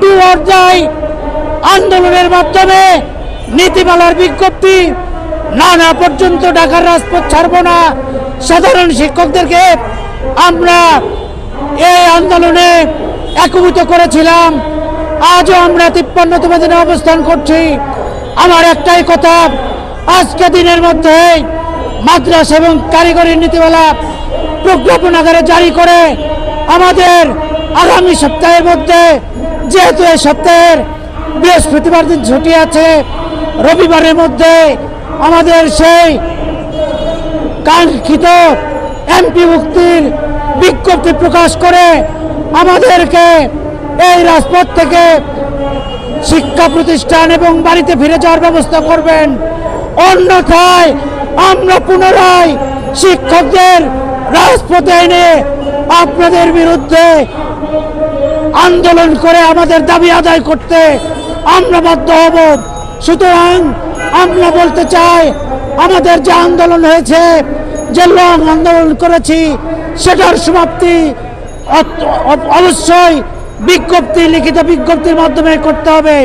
Do or die আন্দোলনের মাধ্যমে নীতিমালার বিজ্ঞপ্তি না না পর্যন্ত ঢাকার রাজপথ ছাড়ব না। সাধারণ শিক্ষকদেরকে আমরা এই আন্দোলনে একভূত করেছিলাম। আজও আমরা 53তম দিনে অবস্থান করছি। আমার একটাই কথা, আজকে দিনের মধ্যে মাদ্রাসা এবং কারিগরি নীতিমালা প্রজ্ঞাপন আকারে জারি করে আমাদের আগামী সপ্তাহের মধ্যে, যেহেতু এই সপ্তাহের বৃহস্পতিবার দিন ছুটি আছে, রবিবারের মধ্যে আমাদের সেই কাঙ্ক্ষিত এমপি মুক্তির বিজ্ঞপ্তি প্রকাশ করে আমাদেরকে এই রাজপথ থেকে শিক্ষা প্রতিষ্ঠান এবং বাড়িতে ফিরে যাওয়ার ব্যবস্থা করবেন। অন্যথায় আমরা পুনরায় শিক্ষকদের রাজপথে এনে আপনাদের বিরুদ্ধে আন্দোলন করে আমাদের দাবি আদায় করতে আমরা বাধ্য হব। সুতরাং আমরা বলতে চাই, আমাদের যে আন্দোলন হয়েছে, যে লং আন্দোলন করেছি, সেটার সমাপ্তি অবশ্যই লিখিত বিজ্ঞপ্তির মাধ্যমে করতে হবে।